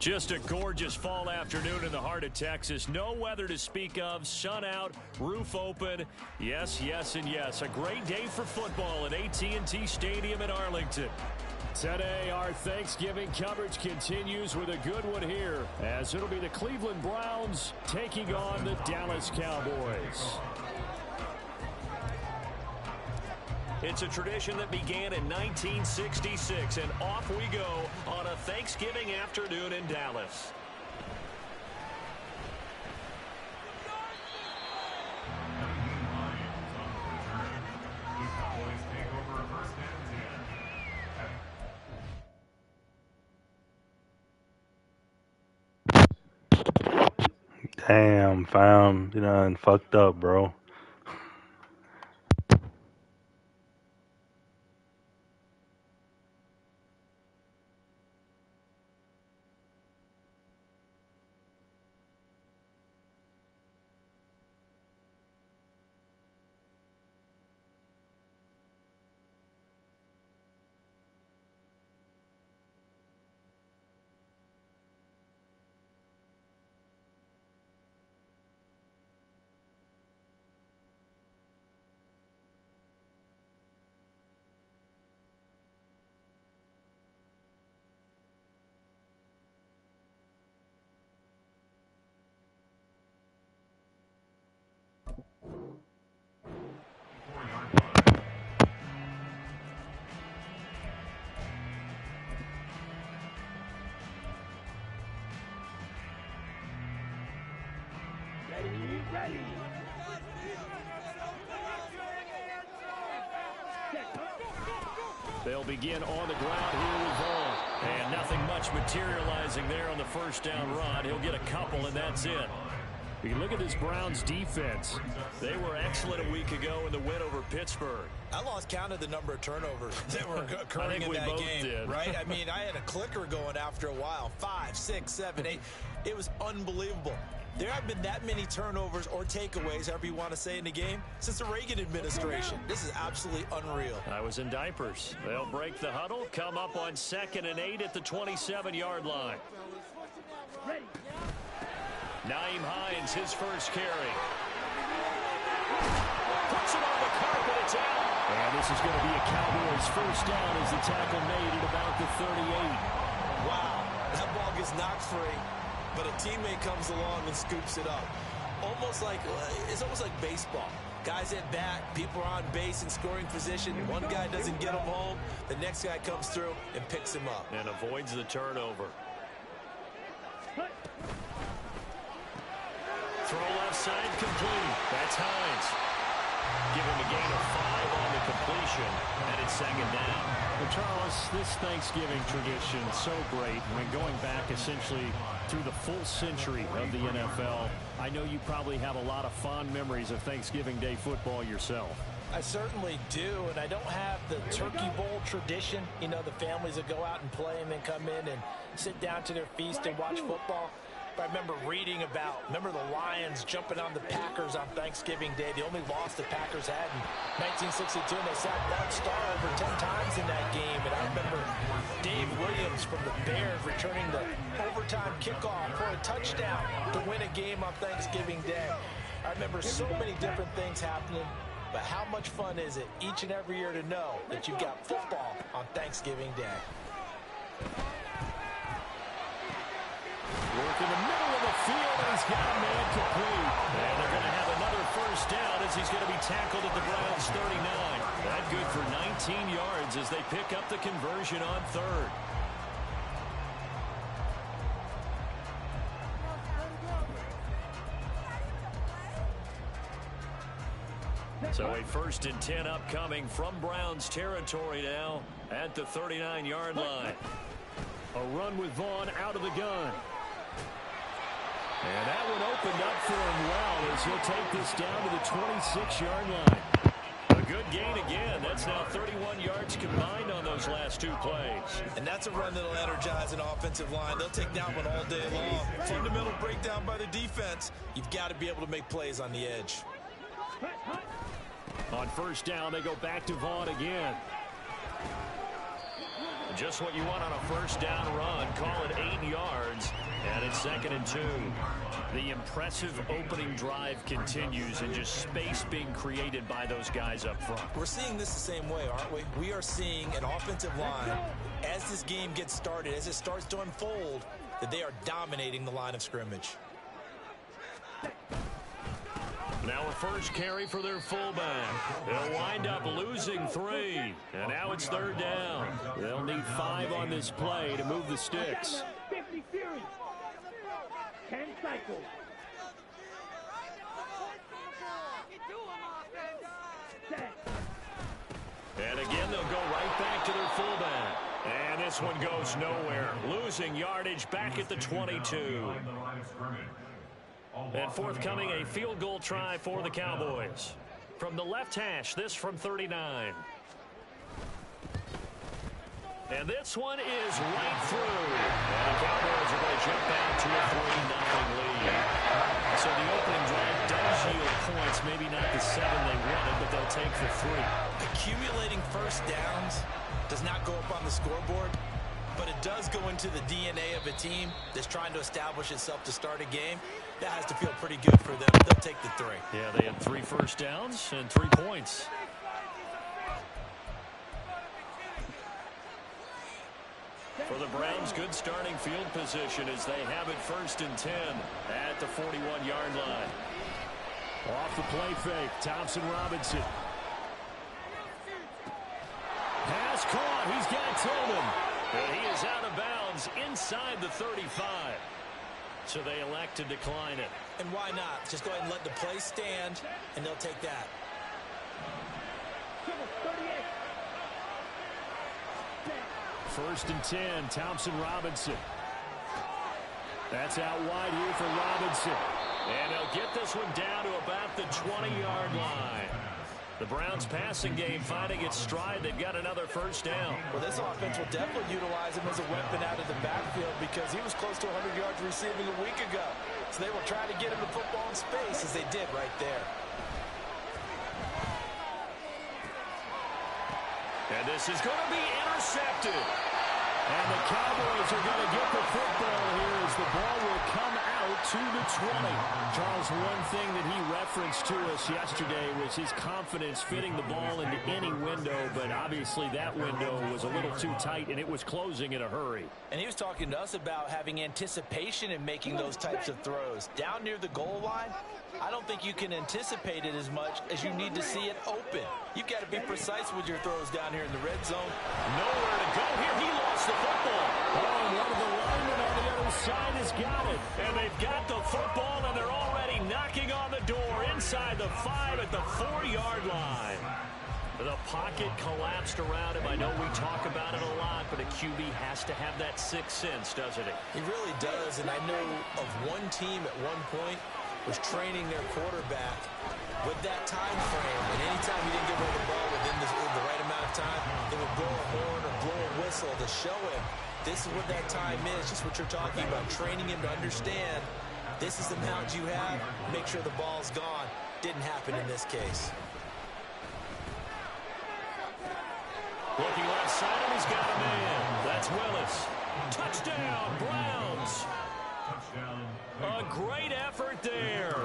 Just a gorgeous fall afternoon in the heart of Texas. No weather to speak of. Sun out, roof open. Yes, yes, and yes. A great day for football at AT&T Stadium in Arlington. Today, our Thanksgiving coverage continues with a good one here, as it'll be the Cleveland Browns taking on the Dallas Cowboys. It's a tradition that began in 1966, and off we go on a Thanksgiving afternoon in Dallas. Damn, fam, you done fucked up, bro. Ready. They'll begin on the ground here with Vaughn. And nothing much materializing there on the first down run. He'll get a couple, and that's it. You look at this Browns defense. They were excellent a week ago in the win over Pittsburgh. I lost count of the number of turnovers that were occurring in that game. Right? I mean, I had a clicker going after a while. 5, 6, 7, 8. It was unbelievable. There have been that many turnovers or takeaways, however you want to say, in the game since the Reagan administration. This is absolutely unreal. I was in diapers. They'll break the huddle, come up on 2nd and 8 at the 27-yard line. Nyheim Hines, his first carry. Puts it on the carpet, it's out. And this is going to be a Cowboys first down as the tackle made at about the 38. Wow, that ball gets knocked free, but a teammate comes along and scoops it up. It's almost like baseball. Guys at bat, people are on base in scoring position. One guy doesn't get him home. The next guy comes through and picks him up. And avoids the turnover. Throw left side complete. That's Hines. Give him a gain of 5 on the completion, and it's 2nd down. Well, Charles, this Thanksgiving tradition is so great. When going back essentially through the full century of the NFL, I know you probably have a lot of fond memories of Thanksgiving Day football yourself. I certainly do, and I don't have the Turkey Bowl tradition. You know, the families that go out and play and then come in and sit down to their feast and watch football. I remember reading remember the Lions jumping on the Packers on Thanksgiving Day. The only loss the Packers had in 1962, and they sacked Bart Starr over 10 times in that game. And I remember Dave Williams from the Bears returning the overtime kickoff for a touchdown to win a game on Thanksgiving Day. I remember so many different things happening, but how much fun is it each and every year to know that you've got football on Thanksgiving Day? Work in the middle of the field, and he's got a man complete. And they're going to have another first down as he's going to be tackled at the Browns' 39. That good for 19 yards as they pick up the conversion on 3rd. So a 1st and 10 upcoming from Browns territory now at the 39-yard line. A run with Vaughn out of the gun. And that one opened up for him well as he'll take this down to the 26-yard line. A good gain again. That's now 31 yards combined on those last 2 plays. And that's a run that'll energize an offensive line. They'll take that one all day long. Fundamental breakdown by the defense. You've got to be able to make plays on the edge. On 1st down, they go back to Vaughn again. Just what you want on a first down run. Call it 8 yards. And it's 2nd and 2. The impressive opening drive continues and just space being created by those guys up front. We're seeing this the same way, aren't we? We are seeing an offensive line, as this game gets started, as it starts to unfold, that they are dominating the line of scrimmage. Now a first carry for their fullback. They'll wind up losing 3. And now it's 3rd down. They'll need 5 on this play to move the sticks. 50 series. 10 cycles. And again, they'll go right back to their fullback. And this one goes nowhere. Losing yardage back at the 22. And forthcoming, a field goal try for the Cowboys. From the left hash, this from 39. And this one is right through. And the Cowboys are going to jump out to a 3-0 lead. So the opening drive does yield points, maybe not the 7 they wanted, but they'll take the 3. Accumulating first downs does not go up on the scoreboard, but it does go into the DNA of a team that's trying to establish itself to start a game. That has to feel pretty good for them. They'll take the 3. Yeah, they had 3 first downs and 3 points. For the Browns, good starting field position as they have it 1st and 10 at the 41-yard line. Off the play fake, Thompson Robinson. Pass caught. He's got Tillman. And he is out of bounds inside the 35. So they elect to decline it. And why not? Just go ahead and let the play stand, and they'll take that. 1st and 10, Thompson Robinson. That's out wide here for Robinson. And they'll get this one down to about the 20-yard line. The Browns passing game finding its stride. They've got another first down. Well, this offense will definitely utilize him as a weapon out of the backfield because he was close to 100 yards receiving a week ago. So they will try to get him the football in space as they did right there. And this is going to be intercepted. And the Cowboys are going to get the football here as the ball will come out to the 20. Charles, one thing that he referenced to us yesterday was his confidence fitting the ball into any window, but obviously that window was a little too tight and it was closing in a hurry. And he was talking to us about having anticipation in making those types of throws. Down near the goal line, I don't think you can anticipate it as much as you need to see it open. You've got to be precise with your throws down here in the red zone. Nowhere to go here. He lost the football. Oh, and one of the linemen on the other side has got it. And they've got the football, and they're already knocking on the door inside the 5 at the 4-yard line. The pocket collapsed around him. I know we talk about it a lot, but a QB has to have that sixth sense, doesn't he? He really does, and I know of one team at one point was training their quarterback with that time frame, and anytime he didn't get rid of the ball within the right amount of time, they would blow a horn or blow a whistle to show him this is what that time is, just what you're talking about, training him to understand this is the amount you have, make sure the ball's gone. Didn't happen in this case. Looking left side, and he's got a man. That's Willis. Touchdown, Browns. A great effort there.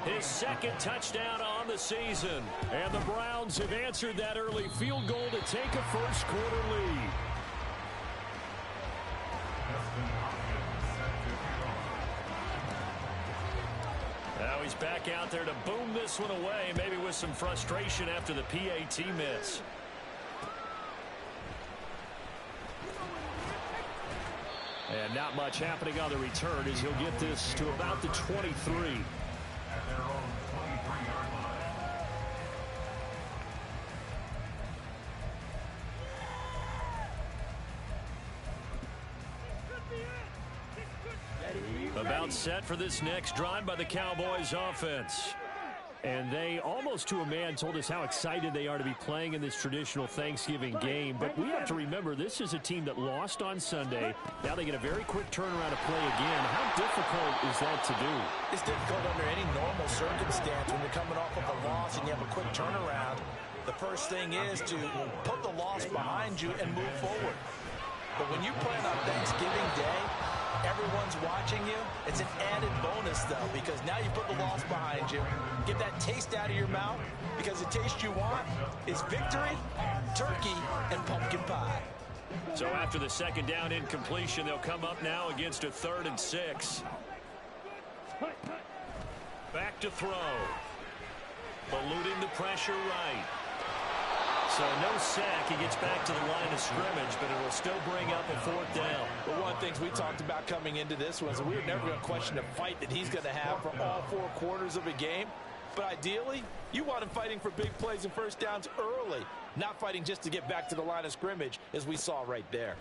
His second touchdown on the season. And the Browns have answered that early field goal to take a first quarter lead. Now he's back out there to boom this one away, maybe with some frustration after the PAT miss. And not much happening on the return as he'll get this to about the 23. About set for this next drive by the Cowboys offense. And they, almost to a man, told us how excited they are to be playing in this traditional Thanksgiving game. But we have to remember, this is a team that lost on Sunday. Now they get a very quick turnaround to play again. How difficult is that to do? It's difficult under any normal circumstance when you're coming off of a loss and you have a quick turnaround. The first thing is to put the loss behind you and move forward. But when you play on Thanksgiving Day, everyone's watching you. It's an added bonus, though, because now you put the loss behind you. Get that taste out of your mouth, because the taste you want is victory, turkey, and pumpkin pie. So after the second down incompletion, they'll come up now against a 3rd and 6. Back to throw. Eluding the pressure right. So no sack. He gets back to the line of scrimmage, but it will still bring up a 4th down. But one of the things we talked about coming into this was we were never going to question the fight that he's going to have for all 4 quarters of a game. But ideally, you want him fighting for big plays and first downs early, not fighting just to get back to the line of scrimmage, as we saw right there.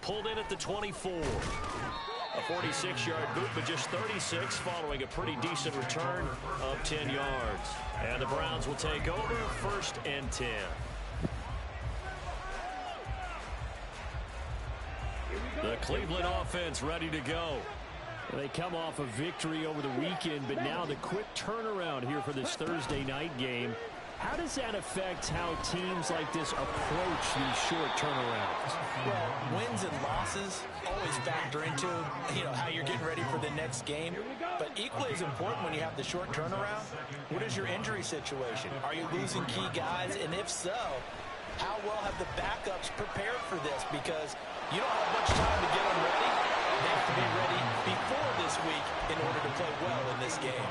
Pulled in at the 24. A 46-yard boot, but just 36 following a pretty decent return of 10 yards. And the Browns will take over 1st and 10. The Cleveland offense ready to go. They come off a victory over the weekend, but now the quick turnaround here for this Thursday night game. How does that affect how teams like this approach these short turnarounds? Well, wins and losses always factor into, how you're getting ready for the next game. But equally as important when you have the short turnaround, what is your injury situation? Are you losing key guys? And if so, how well have the backups prepared for this? Because you don't have much time to get them ready. They have to be ready before this week in order to play well in this game.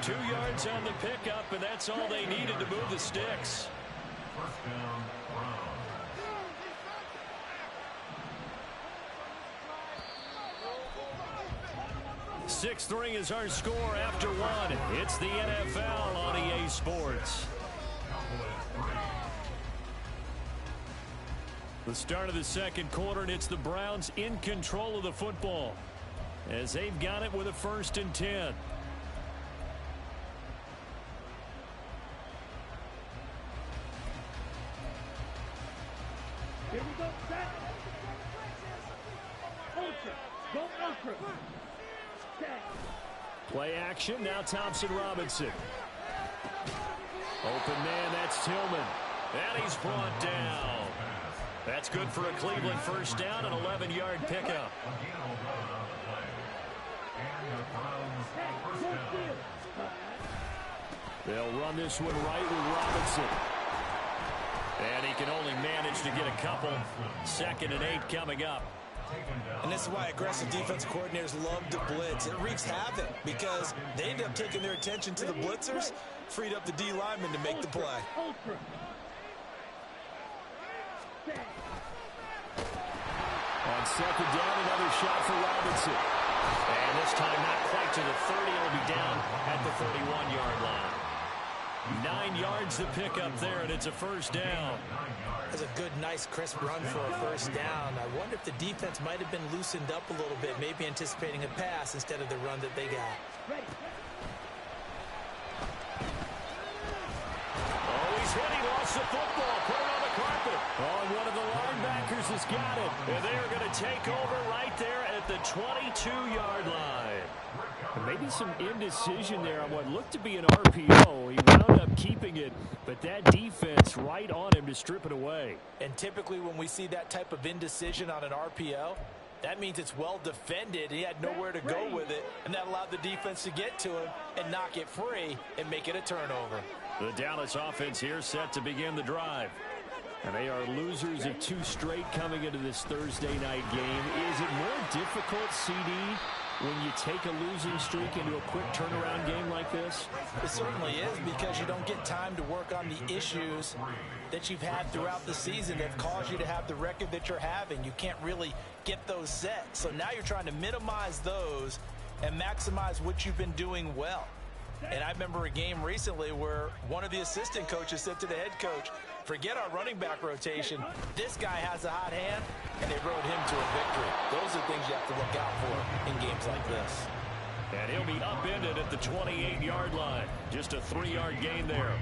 2 yards on the pickup, and that's all they needed to move the sticks. 6-3 is our score after 1. It's the NFL on EA Sports. The start of the second quarter, and it's the Browns in control of the football as they've got it with a 1st and 10. Here we go, set. Ultra. Go ultra. Set. Play action. Now Thompson Robinson. Open man, that's Tillman. And he's brought down. That's good for a Cleveland first down, an 11-yard pickup. They'll run this one right with Robinson. And he can only manage to get a couple. 2nd and 8 coming up. And this is why aggressive defensive coordinators love to blitz. It wreaks havoc because they end up taking their attention to the blitzers, freed up the D lineman to make the play. On 2nd down, another shot for Robinson. And this time not quite to the 30. It'll be down at the 31-yard line. 9 yards to pick up there, and it's a 1st down. That's a good, nice, crisp run for a 1st down. I wonder if the defense might have been loosened up a little bit, maybe anticipating a pass instead of the run that they got. Oh, he's hit. He lost the football. Put it on the carpet. Oh, and one of the linebackers has got it. And they are going to take over right there at the 22-yard line. And maybe some indecision there on what looked to be an RPO. He wound up keeping it, but that defense right on him to strip it away. And typically when we see that type of indecision on an RPO, that means it's well defended. He had nowhere to go with it, and that allowed the defense to get to him and knock it free and make it a turnover. The Dallas offense here set to begin the drive. And they are losers of 2 straight coming into this Thursday night game. Is it more difficult, CD, when you take a losing streak into a quick turnaround game like this? It certainly is, because you don't get time to work on the issues that you've had throughout the season that have caused you to have the record that you're having. You can't really get those set. So now you're trying to minimize those and maximize what you've been doing well. And I remember a game recently where one of the assistant coaches said to the head coach, forget our running back rotation. This guy has a hot hand, and they rode him to a victory. Those are things you have to look out for in games like this. And he'll be upended at the 28-yard line. Just a 3-yard gain there.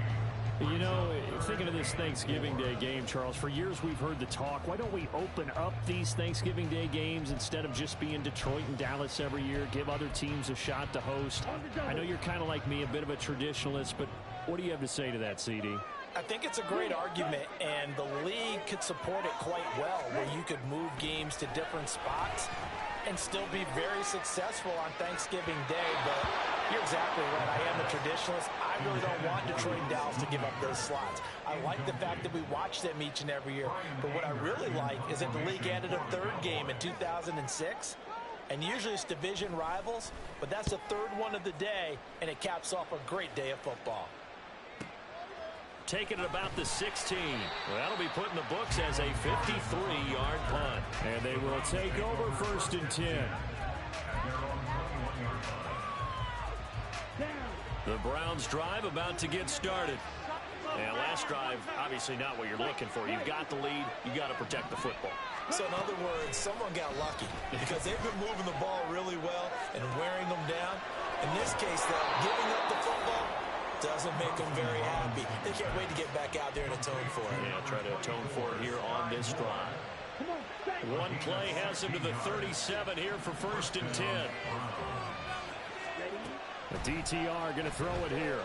You know, thinking of this Thanksgiving Day game, Charles, for years we've heard the talk, why don't we open up these Thanksgiving Day games instead of just being Detroit and Dallas every year, give other teams a shot to host? I know you're kind of like me, a bit of a traditionalist, but what do you have to say to that, CD? I think it's a great argument, and the league could support it quite well, where you could move games to different spots and still be very successful on Thanksgiving Day. But you're exactly right. I am a traditionalist. I really don't want Detroit and Dallas to give up those slots. I like the fact that we watch them each and every year. But what I really like is that the league added a third game in 2006. And usually it's division rivals, but that's the third one of the day, and it caps off a great day of football. Taking it about the 16. Well, that'll be put in the books as a 53-yard punt. And they will take over 1st and 10. The Browns drive about to get started. And last drive, obviously not what you're looking for. You've got the lead. You've got to protect the football. So in other words, someone got lucky because they've been moving the ball really well and wearing them down. In this case, though, giving up the football doesn't make them very happy. They can't wait to get back out there and atone for it. Yeah, try to atone for it here on this drive. One play has him to the 37 here for 1st and 10. The DTR going to throw it here.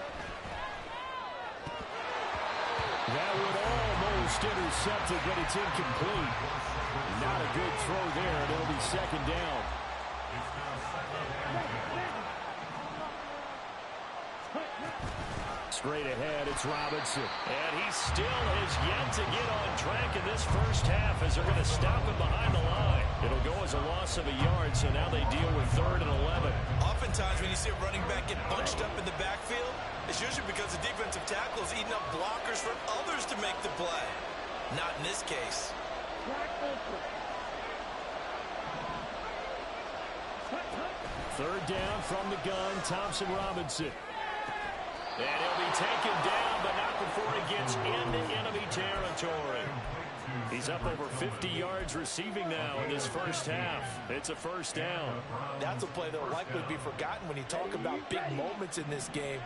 That would almost intercept it, but it's incomplete. Not a good throw there, and it'll be 2nd down. Straight ahead, it's Robinson. And he still has yet to get on track in this first half as they're going to stop him behind the line. It'll go as a loss of a yard, so now they deal with 3rd and 11. Oftentimes when you see a running back get bunched up in the backfield, it's usually because the defensive tackle is eating up blockers for others to make the play. Not in this case. 3rd down from the gun, Thompson Robinson. And he'll be taken down, but not before he gets into enemy territory. He's up over 50 yards receiving now in this first half. It's a 1st down. That's a play that will likely be forgotten when you talk about big moments in this game.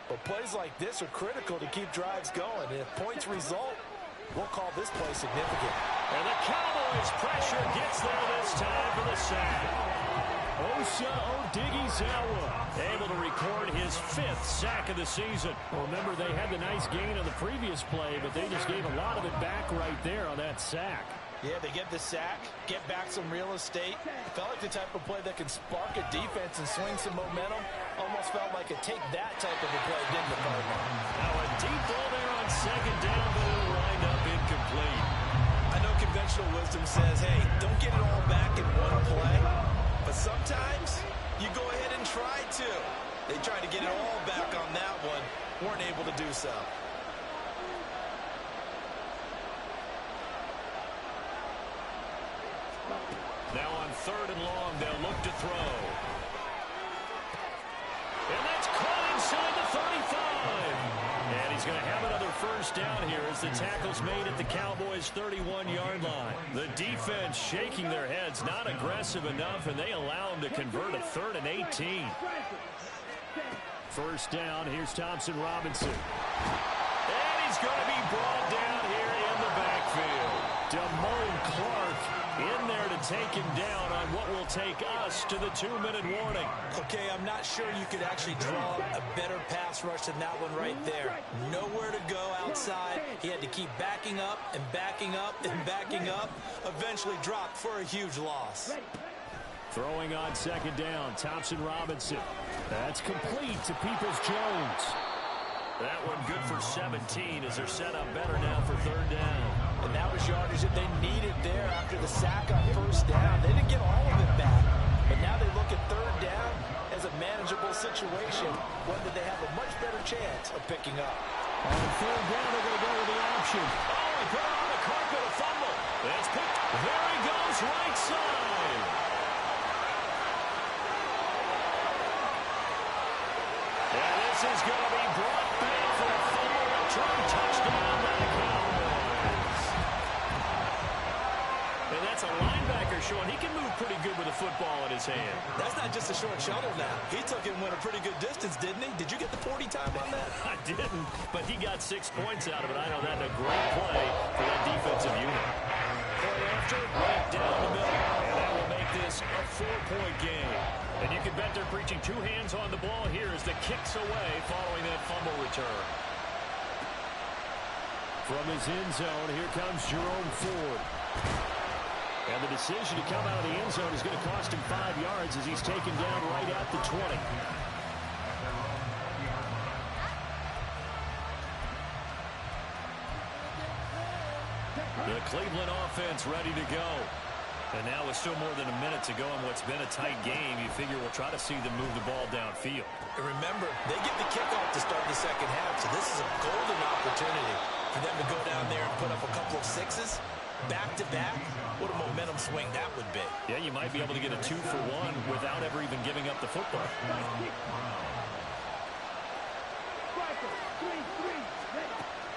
But plays like this are critical to keep drives going. And if points result, we'll call this play significant. And the Cowboys' pressure gets there this time for the sack. Osa Odighizuwa able to record his 5th sack of the season. Well, remember, they had the nice gain on the previous play, but they just gave a lot of it back right there on that sack. Yeah, they get the sack, get back some real estate. Felt like the type of play that can spark a defense and swing some momentum. Almost felt like a take that type of a play, didn't it, Cardinal? Now a deep ball there on 2nd down, but it'll wind up incomplete. I know conventional wisdom says, hey, don't get it all back in one play. But sometimes you go ahead and try to. They tried to get it all back on that one. Weren't able to do so. Now on 3rd and long, they'll look to throw. And that's caught inside the 35. And he's going to have another 1st down here as the tackle's made at the Cowboys' 31-yard line. The defense shaking their heads, not aggressive enough, and they allow him to convert a 3rd and 18. 1st down, here's Thompson Robinson. And he's going to be brought down here in the backfield. Damone Clark in there to take him down on what will take us to the 2-minute warning. Okay, I'm not sure you could actually draw a better pass rush than that one right there. Nowhere to go outside. He had to keep backing up and backing up and backing up. Eventually dropped for a huge loss. Throwing on 2nd down, Thompson Robinson. That's complete to Peoples-Jones. That one good for 17 as they're set up better now for 3rd down. And that was yardage that they needed there after the sack on 1st down. They didn't get all of it back, but now they look at 3rd down as a manageable situation, one that they have a much better chance of picking up. On 3rd down, they're going to go with the option. Oh, he put it on the carpet, a fumble. That's picked. There he goes, right side. And this is going to be brought back for a fumble return touchdown by the Cowboys. And that's a linebacker showing he can move pretty good with a football in his hand. That's not just a short shuttle now. He took it and went a pretty good distance, didn't he? Did you get the 40 time on that? I didn't, but he got 6 points out of it. I know that's a great play for that defensive unit. Play after, right down the middle. And that will make this a 4-point game. And you can bet they're preaching 2 hands on the ball here as the kick's away following that fumble return. From his end zone, here comes Jerome Ford. And the decision to come out of the end zone is going to cost him 5 yards as he's taken down right at the 20. The Cleveland offense ready to go. And now with still more than a minute to go in what's been a tight game, you figure we'll try to see them move the ball downfield. And remember, they get the kickoff to start the second half, so this is a golden opportunity for them to go down there and put up a couple of sixes back-to-back. What a momentum swing that would be. Yeah, you might be able to get a 2-for-1 without ever even giving up the football.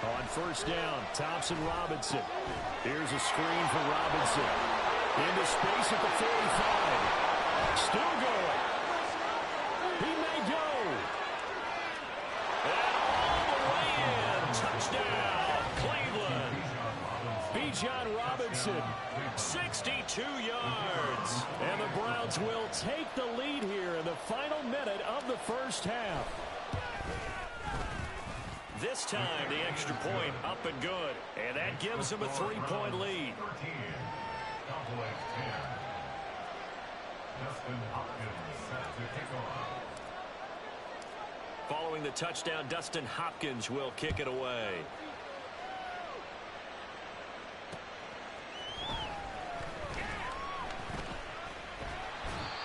On first down, Thompson Robinson. Here's a screen for Robinson. Into space at the 45. Still going. He may go. And all the way in. Touchdown, Cleveland. Bijan Robinson, 62 yards. And the Browns will take the lead here in the final minute of the first half. This time, the extra point up and good. And that gives them a 3-point lead. Following the touchdown, Dustin Hopkins will kick it away.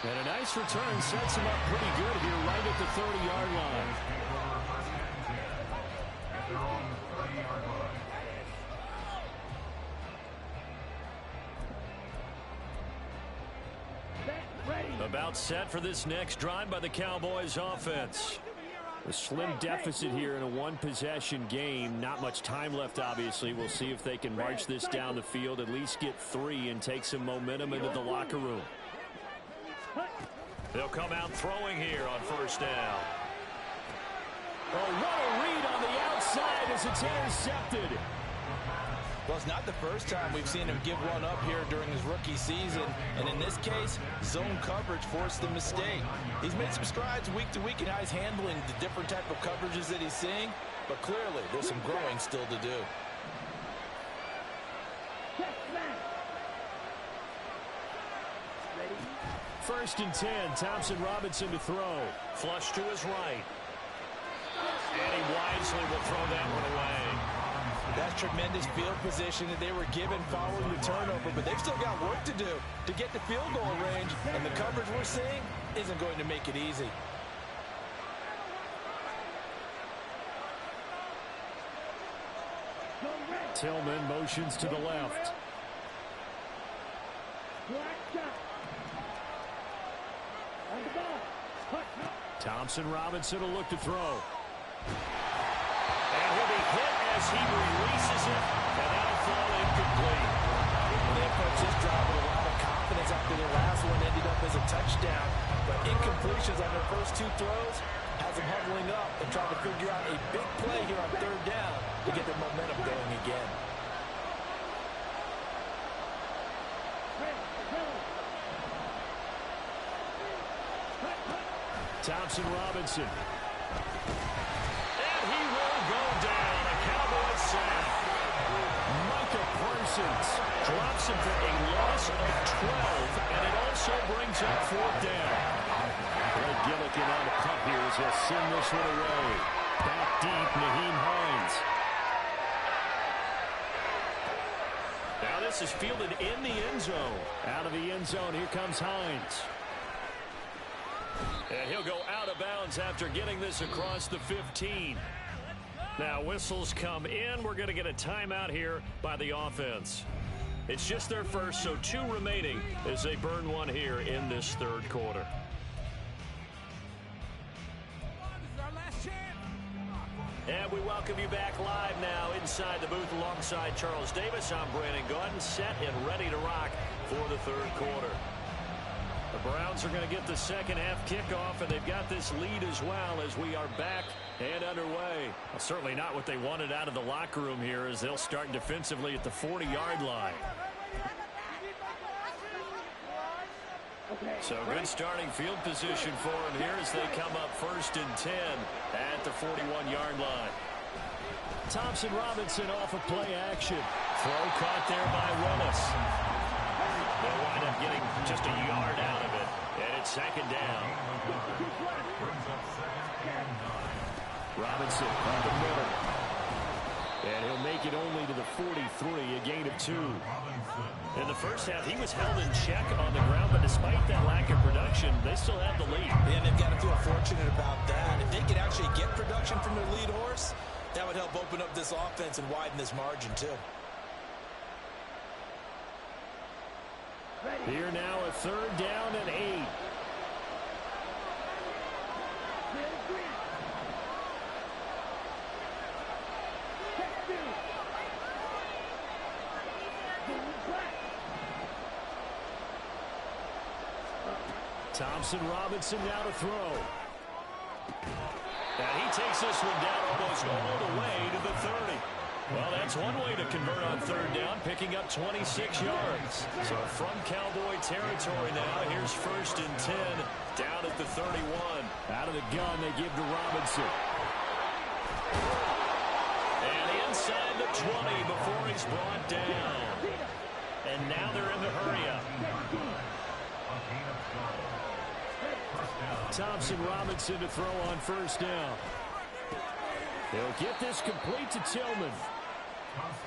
And a nice return sets him up pretty good here right at the 30-yard line. About set for this next drive by the Cowboys offense. A slim deficit here in a one-possession game. Not much time left, obviously. We'll see if they can march this down the field, at least get 3 and take some momentum into the locker room. They'll come out throwing here on first down. Oh, what a read on the outside as it's intercepted. Well, it's not the first time we've seen him give one up here during his rookie season. And in this case, zone coverage forced the mistake. He's made some strides week to week in how he's handling the different type of coverages that he's seeing. But clearly, there's some growing still to do. First and 10, Thompson Robinson to throw. Flush to his right. And he wisely will throw that one away. That's tremendous field position that they were given following the turnover, but they've still got work to do to get to field goal range, and the coverage we're seeing isn't going to make it easy. Tillman motions to the left. Thompson Robinson will look to throw. And he'll be hit as he releases it, and that'll fall incomplete. They approach this drive with a lot of confidence after their last one ended up as a touchdown. But incompletions on their first 2 throws has them huddling up and trying to figure out a big play here on third down to get their momentum going again. Thompson Robinson. And he will go down. A Cowboys sack. Micah Parsons drops him for a loss of 12, and it also brings up 4th down. Greg Gillikin on the punt here as he'll send this one away. Back deep, Naheem Hines. Now this is fielded in the end zone. Out of the end zone, here comes Hines. And he'll go out of bounds after getting this across the 15. Now whistles come in. We're going to get a timeout here by the offense. It's just their first, so 2 remaining as they burn one here in this third quarter. And we welcome you back live now inside the booth alongside Charles Davis. I'm Brandon Gordon, set and ready to rock for the third quarter. The Browns are going to get the second half kickoff, and they've got this lead as well as we are back and underway. Well, certainly not what they wanted out of the locker room here as they'll start defensively at the 40-yard line. So good starting field position for them here as they come up first and 10 at the 41-yard line. Thompson Robinson off of play action. Throw caught there by Willis. They'll wind up getting just a yard out of it. And it's second down. Robinson up the middle. And he'll make it only to the 43, a gain of 2. In the first half, he was held in check on the ground, but despite that lack of production, they still have the lead. And they've got to feel fortunate about that. If they could actually get production from their lead horse, that would help open up this offense and widen this margin, too. Here now, a third down and 8. Thompson Robinson now to throw. And he takes this one down almost all the way to the 30. Well, that's one way to convert on third down, picking up 26 yards. So from Cowboy territory now, here's 1st and 10 down at the 31. Out of the gun, they give to Robinson. And inside the 20 before he's brought down. And now they're in the hurry-up. Thompson Robinson to throw on 1st down. He'll get this complete to Tillman.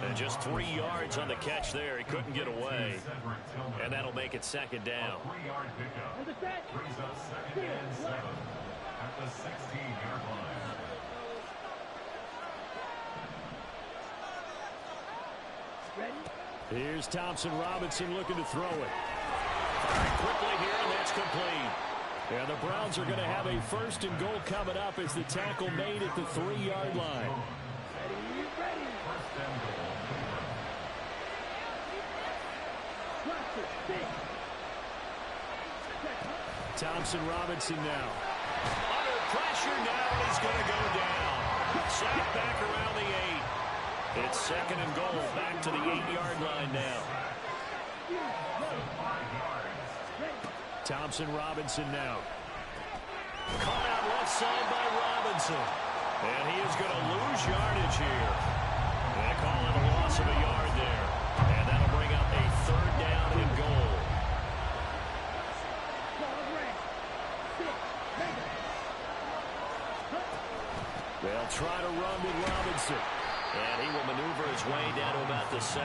And just 3 yards on the catch there. He couldn't get away. And that'll make it 2nd down. Here's Thompson Robinson looking to throw it. Firing quickly here, and that's complete. And the Browns are going to have a 1st and goal coming up as the tackle made at the 3-yard line. Thompson Robinson now. Under pressure now, and he's going to go down. Sacked back around the 8. It's 2nd and goal, back to the 8-yard line now. Thompson Robinson now. Caught out left side by Robinson. And he is going to lose yardage here. They call it a loss of a yard there. And that'll bring up a 3rd down and goal. They'll try to run with Robinson. And he will maneuver his way down to about the 7.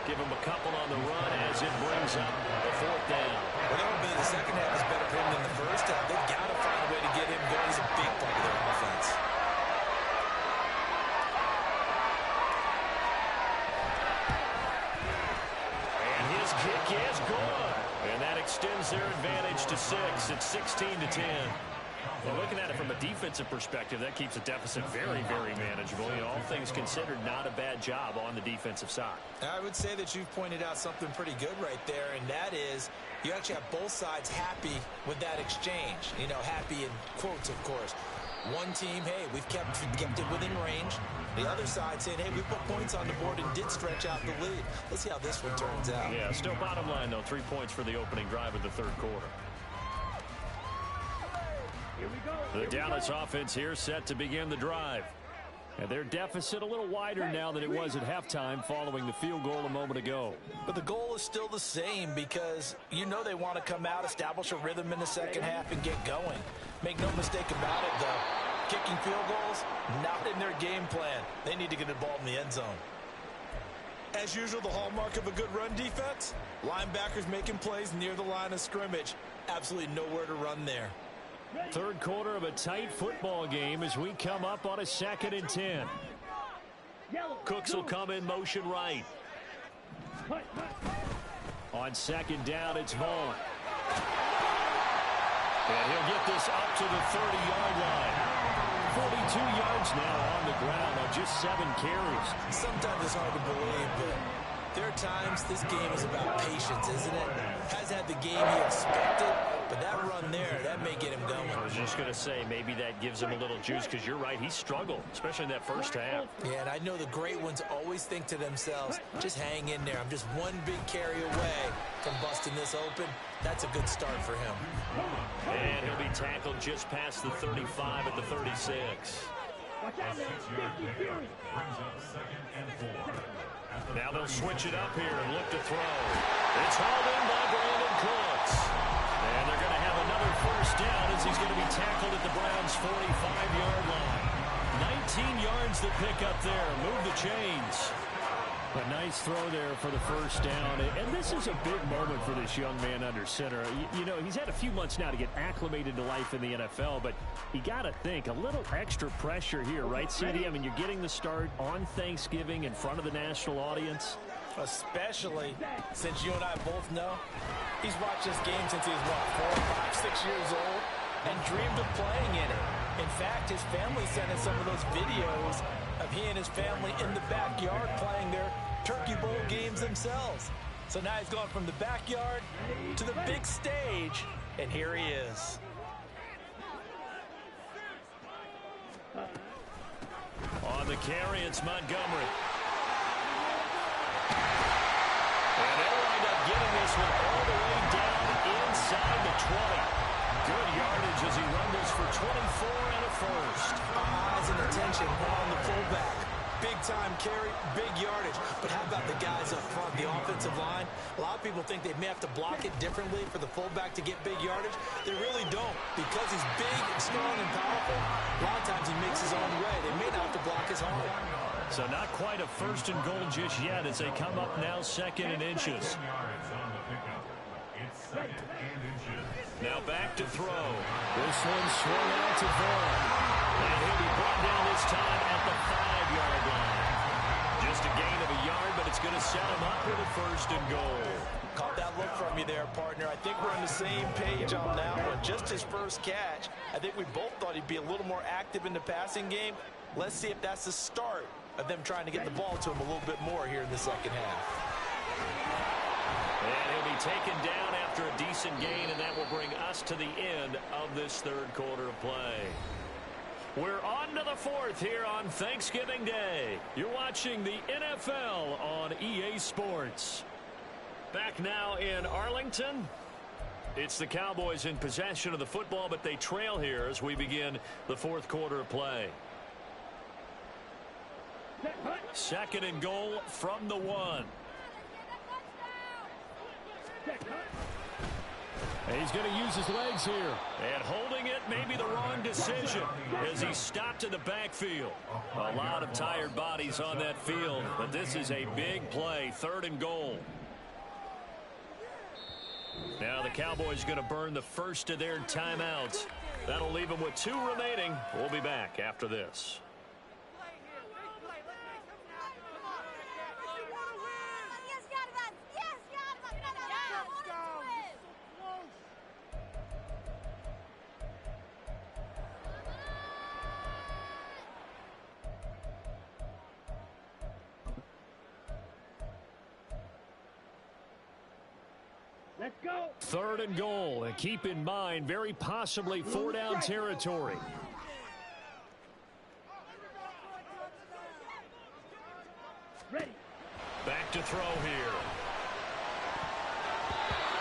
Give him a couple on the run as it brings up the 4th down. Well, that would be the second half is better for him than the first half. They've got to find a way to get him going. He's a big part of their offense. And his kick is good. And that extends their advantage to 6. It's 16-10. Well, looking at it from a defensive perspective, that keeps the deficit very, very manageable. You know, all things considered, not a bad job on the defensive side. I would say that you've pointed out something pretty good right there, and that is you actually have both sides happy with that exchange. You know, happy in quotes, of course. One team, hey, we've kept it within range. The other side saying, hey, we put points on the board and did stretch out the lead. Let's see how this one turns out. Yeah, still bottom line, though, 3 points for the opening drive of the 3rd quarter. The Dallas offense here set to begin the drive. And their deficit a little wider now than it was at halftime following the field goal a moment ago. But the goal is still the same because you know they want to come out, establish a rhythm in the second half, and get going. Make no mistake about it, though. Kicking field goals, not in their game plan. They need to get the ball in the end zone. As usual, the hallmark of a good run defense, linebackers making plays near the line of scrimmage. Absolutely nowhere to run there. 3rd quarter of a tight football game as we come up on a 2nd and 10. Cooks will come in motion right. On 2nd down, it's Vaughn. And he'll get this up to the 30-yard line. 42 yards now on the ground on just 7 carries. Sometimes it's hard to believe, but there are times this game is about patience, isn't it? Has had the game he expected, but that run there, that may get him going. I was just going to say, maybe that gives him a little juice because you're right, he struggled, especially in that first half. Yeah, and I know the great ones always think to themselves, just hang in there. I'm just one big carry away from busting this open. That's a good start for him. And he'll be tackled just past the 35 at the 36. Watch out now. 50 Fury. Now they'll switch it up here and look to throw. It's hauled in by Brandon Cooks. And they're going to have another first down as he's going to be tackled at the Browns' 45-yard line. 19 yards to pick up there. Move the chains. A nice throw there for the first down. And this is a big moment for this young man under center. You know, he's had a few months now to get acclimated to life in the NFL, but you got to think a little extra pressure here, right, CD? I mean, you're getting the start on Thanksgiving in front of the national audience. Especially since you and I both know he's watched this game since he was, 4, 5, 6 years old and dreamed of playing in it. In fact, his family sent us some of those videos of he and his family in the backyard playing their Turkey Bowl games themselves. So now he's gone from the backyard to the big stage, and here he is. On the carry, it's Montgomery. And they'll wind up getting this one all the way down inside the 20. Good yardage as he rumbles for 24 and a first. Eyes and attention on the fullback. Big time carry, big yardage. But how about the guys up front, the offensive line? A lot of people think they may have to block it differently for the fullback to get big yardage. They really don't. Because he's big and strong and powerful, a lot of times he makes his own way. They may not have to block as hard. So not quite a first and goal just yet as they come up now second and inches. Now back to throw. This one swung out to Vaughn. And he'll be brought down this time at the 5-yard line. Just a gain of a yard, but it's going to set him up with a first and goal. Caught that look from you there, partner. I think we're on the same page on that one. Just his first catch. I think we both thought he'd be a little more active in the passing game. Let's see if that's the start of them trying to get the ball to him a little bit more here in the second half. And he'll be taken down after a decent gain, and that will bring us to the end of this third quarter of play. We're on to the fourth here on Thanksgiving Day. You're watching the NFL on EA Sports. Back now in Arlington. It's the Cowboys in possession of the football, but they trail here as we begin the fourth quarter of play. Second and goal from the 1. He's going to use his legs here. And holding it may be the wrong decision as he stopped in the backfield. A lot of tired bodies on that field, but this is a big play. Third and goal. Now the Cowboys going to burn the first of their timeouts. That'll leave them with 2 remaining. We'll be back after this. Let's go. Third and goal. And keep in mind, very possibly 4-down territory. Ready. Back to throw here.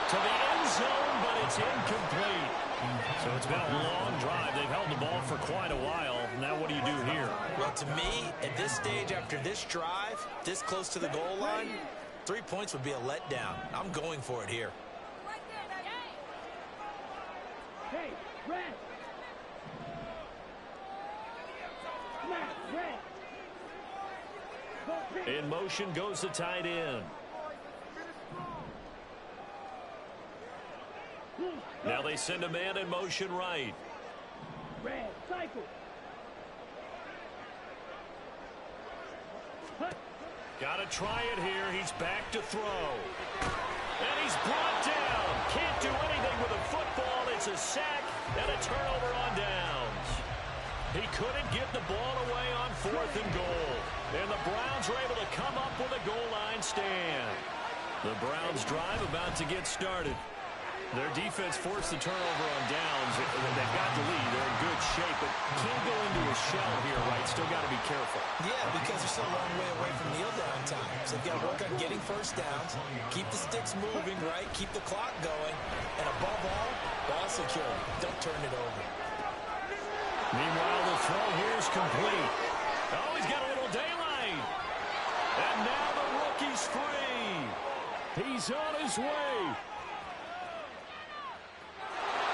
To the end zone, but it's incomplete. So it's been a long drive. They've held the ball for quite a while. Now what do you do here? Well, to me, at this stage, after this drive, this close to the goal line, 3 points would be a letdown. I'm going for it here. Hey, red. Smash, red. In motion goes the tight end. Now they send a man in motion right. Red, cycle. Got to try it here. He's back to throw. And he's brought down. Can't do anything with a football. It's a sack and a turnover on downs. He couldn't get the ball away on 4th and goal. And the Browns were able to come up with a goal line stand. The Browns drive about to get started. Their defense forced the turnover on downs. They've got the lead. They're in good shape, but can't go into a shell here, right? Still got to be careful. Yeah, because they're still a long way away from kneel down time. So they've got to work on getting first downs, keep the sticks moving, right? Keep the clock going. And above all, ball security. Don't turn it over. Meanwhile, the throw here is complete. Oh, he's got a little daylight. And now the rookie's free. He's on his way.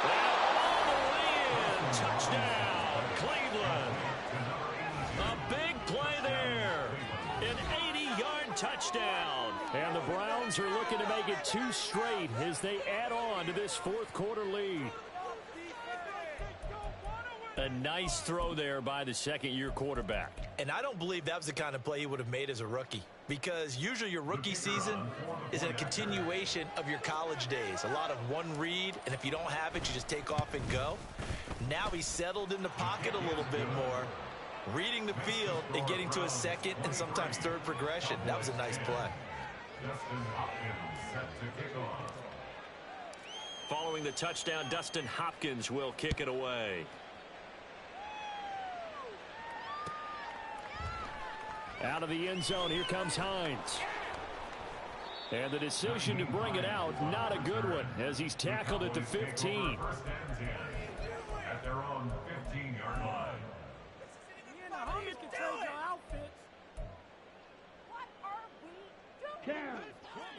And all the way in. Touchdown, Cleveland. A big play there. An 80-yard touchdown. And the Browns are looking to make it 2 straight as they add on to this fourth quarter lead. A nice throw there by the second-year quarterback. And I don't believe that was the kind of play he would have made as a rookie, because usually your rookie season is a continuation of your college days. A lot of one read, and if you don't have it, you just take off and go. Now he's settled in the pocket a little bit more, reading the field and getting to a second and sometimes third progression. That was a nice play. Following the touchdown, Dustin Hopkins will kick it away. Out of the end zone, here comes Hines. And the decision to bring it out, not a good one, as he's tackled at the 15. At their own 15-yard line.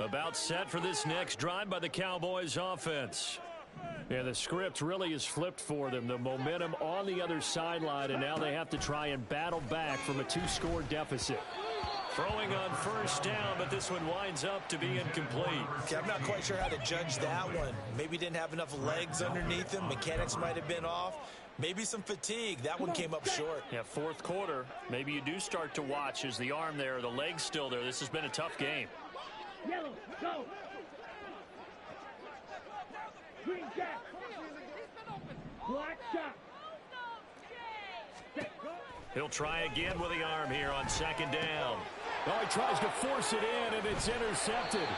About set for this next drive by the Cowboys offense. And the script really is flipped for them. The momentum on the other sideline, and now they have to try and battle back from a 2-score deficit. Throwing on first down, but this one winds up to be incomplete. Okay, I'm not quite sure how to judge that one. Maybe didn't have enough legs underneath him. Mechanics might have been off. Maybe some fatigue. That one came up short. Yeah, fourth quarter. Maybe you do start to watch as the arm there, the leg's still there. This has been a tough game. Yellow, go. Green jack. Black shot. He'll try again with the arm here on second down. Oh, he tries to force it in, and it's intercepted.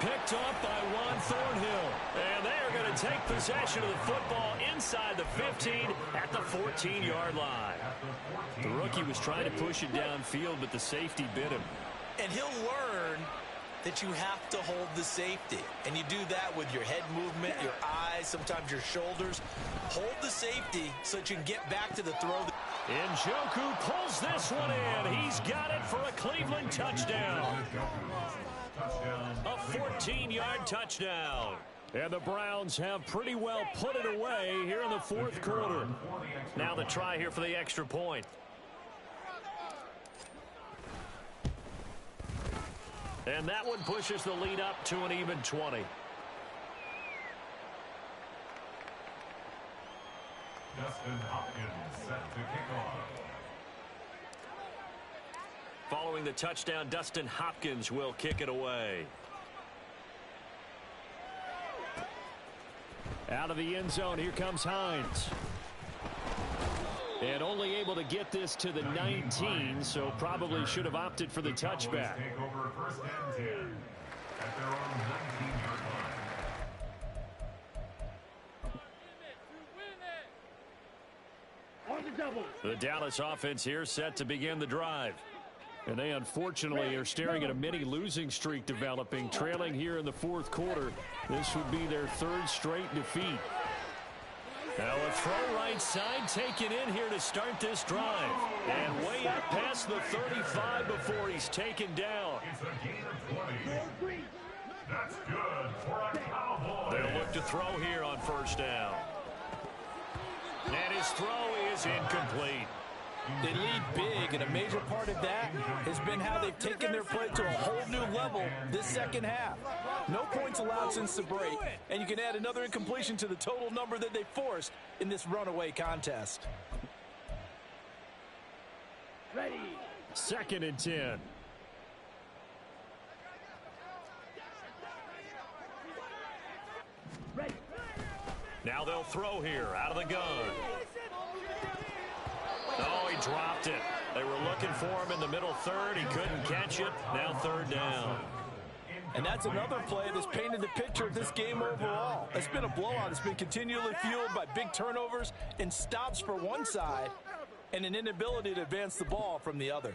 Picked up by Juan Thornhill. And they are going to take possession of the football inside the 15 at the 14-yard line. The rookie was trying to push it downfield, but the safety bit him. And he'll learn that you have to hold the safety. And you do that with your head movement, your eyes, sometimes your shoulders. Hold the safety so that you can get back to the throw. Njoku pulls this one in. He's got it for a Cleveland touchdown. A 14-yard touchdown. And the Browns have pretty well put it away here in the fourth quarter. Now the try here for the extra point. And that one pushes the lead up to an even 20. Dustin Hopkins set to kick off. Following the touchdown, Dustin Hopkins will kick it away. Out of the end zone, here comes Hines. And only able to get this to the 19, so probably should have opted for the touchback. Take over first and 10 at their own 19-yard line. On the double. The Dallas offense here set to begin the drive. And they unfortunately are staring at a mini losing streak developing, trailing here in the fourth quarter. This would be their third straight defeat. Now a throw right side taken in here to start this drive. And way up past the 35 before he's taken down. It's a gain of 20. That's good for a Cowboy. They'll look to throw here on first down. And his throw is incomplete. They lead big, and a major part of that has been how they've taken their play to a whole new level this second half. No points allowed since the break, and you can add another incompletion to the total number that they forced in this runaway contest. Ready. Second and 10. Ready. Now they'll throw here out of the gun. Oh, he dropped it. They were looking for him in the middle third. He couldn't catch it. Now third down. And that's another play that's painted the picture of this game overall. It's been a blowout. It's been continually fueled by big turnovers and stops for one side and an inability to advance the ball from the other.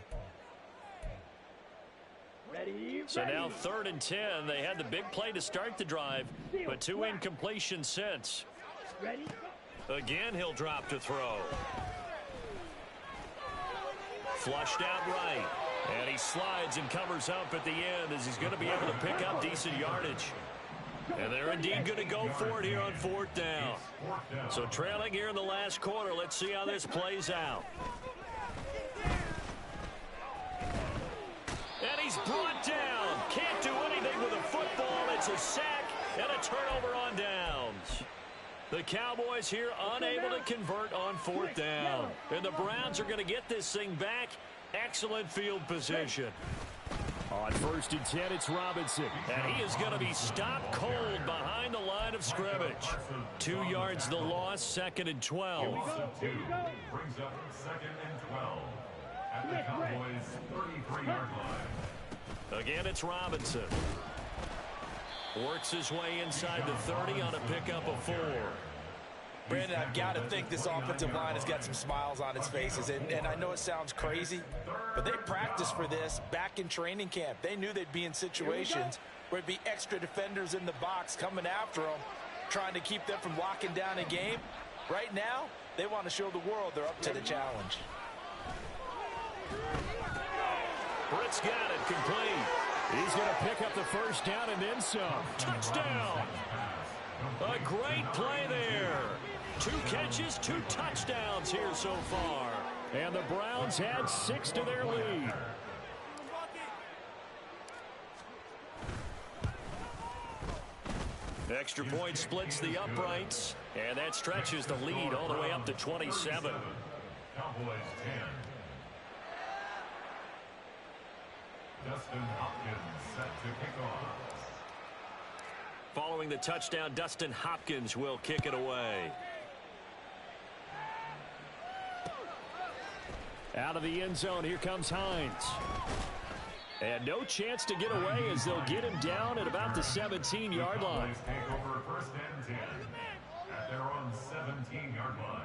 Ready. So now third and 10. They had the big play to start the drive, but 2 incompletions since. Ready. Again, he'll drop to throw. Flushed out right. And he slides and covers up at the end as he's going to be able to pick up decent yardage. And they're indeed going to go for it here on 4th down. So trailing here in the last quarter. Let's see how this plays out. And he's brought down. Can't do anything with a football. It's a sack and a turnover on downs. The Cowboys here unable to convert on 4th down. And the Browns are going to get this thing back. Excellent field position. On 1st and 10, it's Robinson. And he is going to be stopped cold behind the line of scrimmage. 2 yards the loss, 2nd and 12. Brings up 2nd and 12 at the Cowboys' 33-yard line. Again, it's Robinson. Works his way inside the 30 on a pickup of 4. Brandon, I've got to think this offensive line has got some smiles on its faces. And I know it sounds crazy, but they practiced for this back in training camp. They knew they'd be in situations where it'd be extra defenders in the box coming after them, trying to keep them from locking down a game. Right now, they want to show the world they're up to the challenge. Britt's got it complete. He's going to pick up the 1st down and then some. Touchdown! A great play there. 2 catches, 2 touchdowns here so far. And the Browns add 6 to their lead. Extra point splits the uprights, and that stretches the lead all the way up to 27. Cowboys 10. Dustin Hopkins set to kick off. Following the touchdown, Dustin Hopkins will kick it away. Out of the end zone, here comes Hines. And no chance to get away as they'll get him down at about the 17-yard line. Take over 1st and 10 at their own 17-yard line.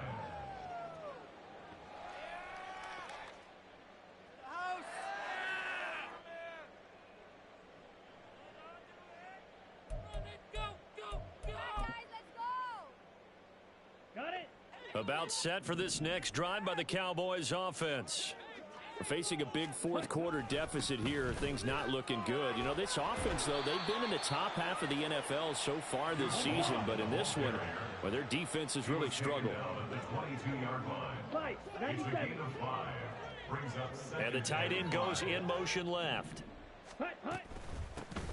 About set for this next drive by the Cowboys offense. We're facing a big 4th quarter deficit here. Things not looking good. You know, this offense, though, they've been in the top half of the NFL so far this season. But in this one, well, their defense has really struggled. And the tight end goes in motion left.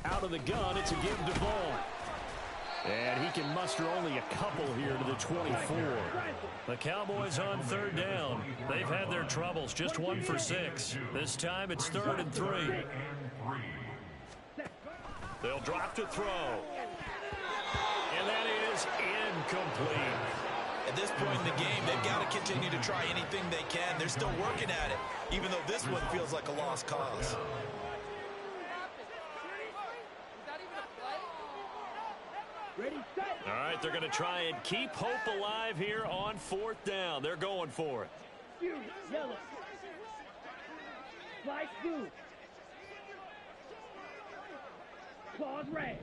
Out of the gun, it's a give to Vaughn. And he can muster only a couple here to the 24. The Cowboys on 3rd down. They've had their troubles, just 1 for 6. This time it's 3rd and 3. They'll drop to throw. And that is incomplete. At this point in the game, they've got to continue to try anything they can. They're still working at it, even though this one feels like a lost cause. All right, they're going to try and keep hope alive here on 4th down. They're going for it. Yellow. Slice blue. Claws red.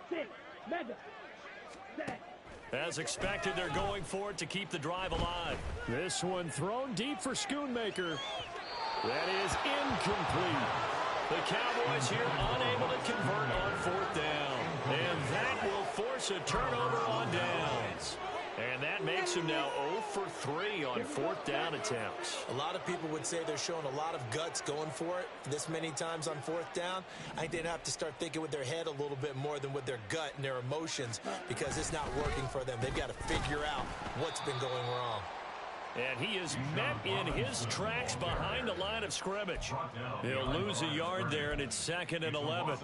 6. Mega. Set. As expected, they're going for it to keep the drive alive. This one thrown deep for Schoonmaker. That is incomplete. The Cowboys here unable to convert on 4th down. And that will force a turnover on downs. And that makes him now 0 for 3 on 4th down attempts. A lot of people would say they're showing a lot of guts going for it this many times on 4th down. I think they'd have to start thinking with their head a little bit more than with their gut and their emotions because it's not working for them. They've got to figure out what's been going wrong. And he is met in his tracks behind the line of scrimmage. He'll lose a yard there, and it's 2nd and 11.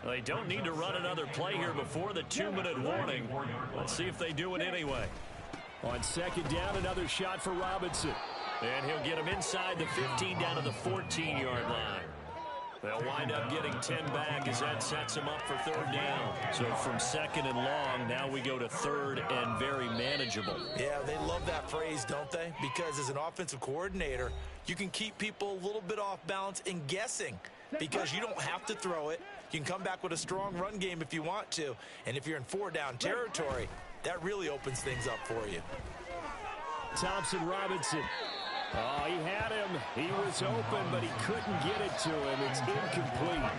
They don't need to run another play here before the 2-minute warning. Let's see if they do it anyway. On 2nd down, another shot for Robinson. And he'll get him inside the 15 down to the 14-yard line. They'll wind up getting 10 back as that sets them up for 3rd down. So from 2nd and long, now we go to 3rd and very manageable. Yeah, they love that phrase, don't they? Because as an offensive coordinator, you can keep people a little bit off balance and guessing because you don't have to throw it. You can come back with a strong run game if you want to. And if you're in 4-down territory, that really opens things up for you. Thompson Robinson. Oh, he had him. He was open, but he couldn't get it to him. It's incomplete.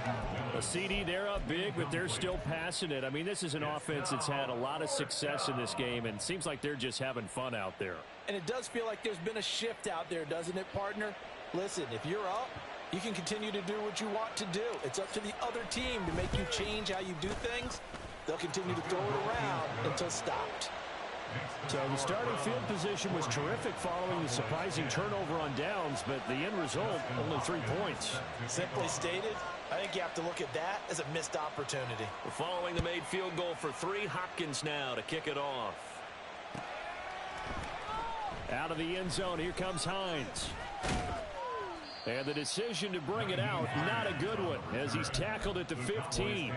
A CD, they're up big, but they're still passing it. I mean, this is an offense that's had a lot of success in this game, and it seems like they're just having fun out there. And it does feel like there's been a shift out there, doesn't it, partner? Listen, if you're up, you can continue to do what you want to do. It's up to the other team to make you change how you do things. They'll continue to throw it around until stopped. So the starting field position was terrific following the surprising turnover on downs, but the end result, only 3 points. Simply stated, I think you have to look at that as a missed opportunity. Following the made field goal for 3, Hopkins now to kick it off. Out of the end zone, here comes Hines. And the decision to bring it out, not a good one, as he's tackled at the 15.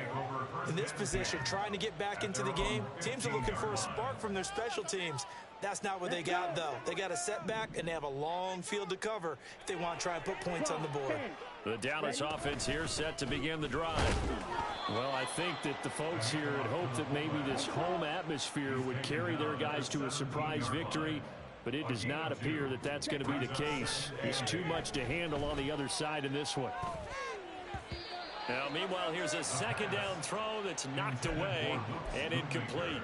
In this position, trying to get back into the game, teams are looking for a spark from their special teams. That's not what they got, though. They got a setback, and they have a long field to cover if they want to try and put points on the board. The Dallas offense here set to begin the drive. Well, I think that the folks here had hoped that maybe this home atmosphere would carry their guys to a surprise victory, but it does not appear that that's going to be the case. There's too much to handle on the other side in this one. Now, meanwhile, here's a second down throw that's knocked away and incomplete.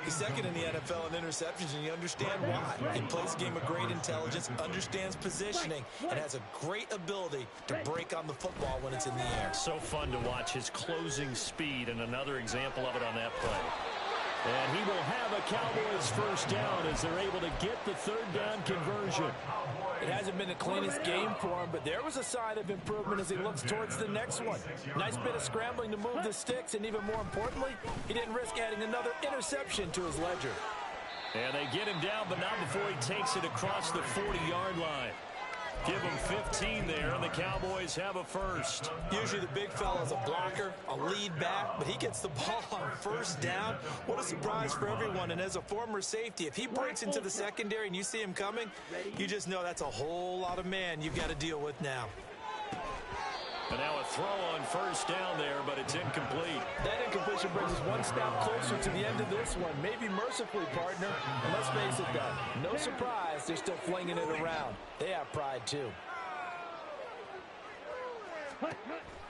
He's second in the NFL in interceptions, and you understand why. He plays a game of great intelligence, understands positioning, and has a great ability to break on the football when it's in the air. So fun to watch his closing speed, and another example of it on that play. And he will have a Cowboys first down as they're able to get the third down conversion. It hasn't been the cleanest game for him, but there was a sign of improvement as he looks towards the next one. Nice bit of scrambling to move the sticks, and even more importantly, he didn't risk adding another interception to his ledger. And they get him down, but not before he takes it across the 40-yard line. Give him 15 there, and the Cowboys have a first. Usually the big fella's a blocker, a lead back, but he gets the ball on first down. What a surprise for everyone. And as a former safety, if he breaks into the secondary and you see him coming, you just know that's a whole lot of man you've got to deal with now. And now a throw on first down there, but it's incomplete. That incompletion brings us one step closer to the end of this one. Maybe mercifully, partner. And let's face it, though, no surprise, they're still flinging it around. They have pride, too.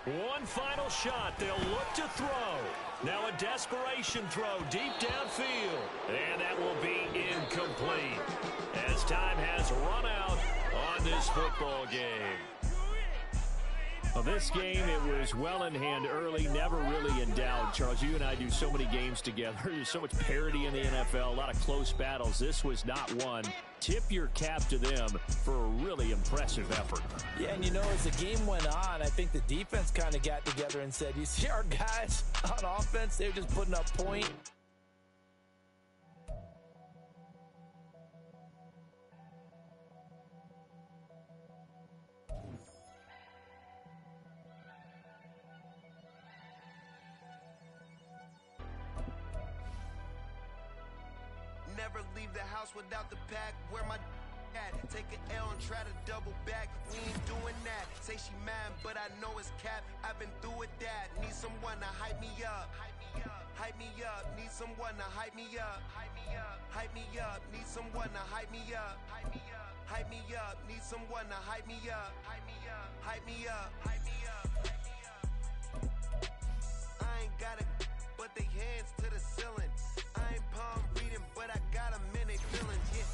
One final shot. They'll look to throw. Now a desperation throw deep downfield. And that will be incomplete as time has run out on this football game. Well, this game, it was well in hand early, never really in doubt. Charles, you and I do so many games together. There's so much parity in the NFL, a lot of close battles. This was not one. Tip your cap to them for a really impressive effort. Yeah, and you know, as the game went on, I think the defense kind of got together and said, you see our guys on offense, they're just putting up point. Never leave the house without the pack. Where my at? Take an L and try to double back. We ain't doing that. Say she mad, but I know it's cap. I've been through with that. Need someone to hype me up. Hype me up. Need someone to hype me up. Hype me up. Need someone to hype me up. Hype me up. Need someone to hype me up. Hype me up. Hype me up. Hype me up. I ain't got it, but they hands to the ceiling. I ain't palm reading, but I got them in they feelings, yeah.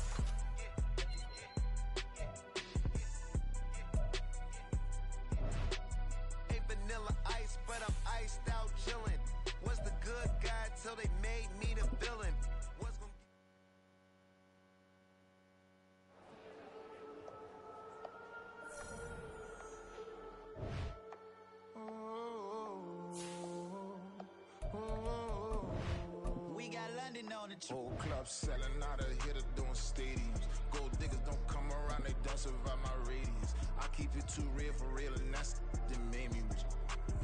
Ain't vanilla ice, but I'm iced out chillin'. Was the good guy till they made me the villain. Was gonna... Whole club selling out of hitter doing stadiums. Gold diggers don't come around, they don't survive my radius. I keep it too real for real, and that's that made me rich.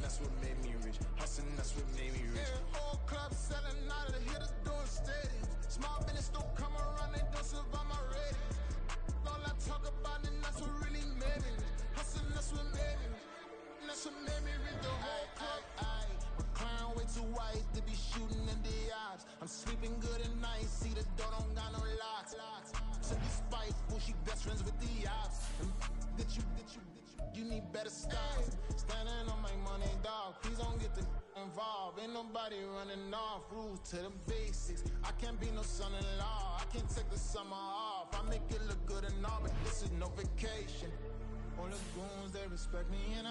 That's what made me rich. Hustling, that's what made me rich. Whole club selling out of hitters doing stadiums. Small business don't come around, they don't survive my radius. All I talk about, and that's what really made me rich. Hustling, that's what made me rich. That's what made me rich. The whole club. Recline way too white to be shooting in the eyes. I'm sleeping good at night, see the door don't got no locks. To be spiteful, she best friends with the ops. You need better styles. Standing on my money, dog. Please don't get the involved. Ain't nobody running off. Rules to the basics. I can't be no son-in-law. I can't take the summer off. I make it look good and all, but this is no vacation. All the goons, they respect me and I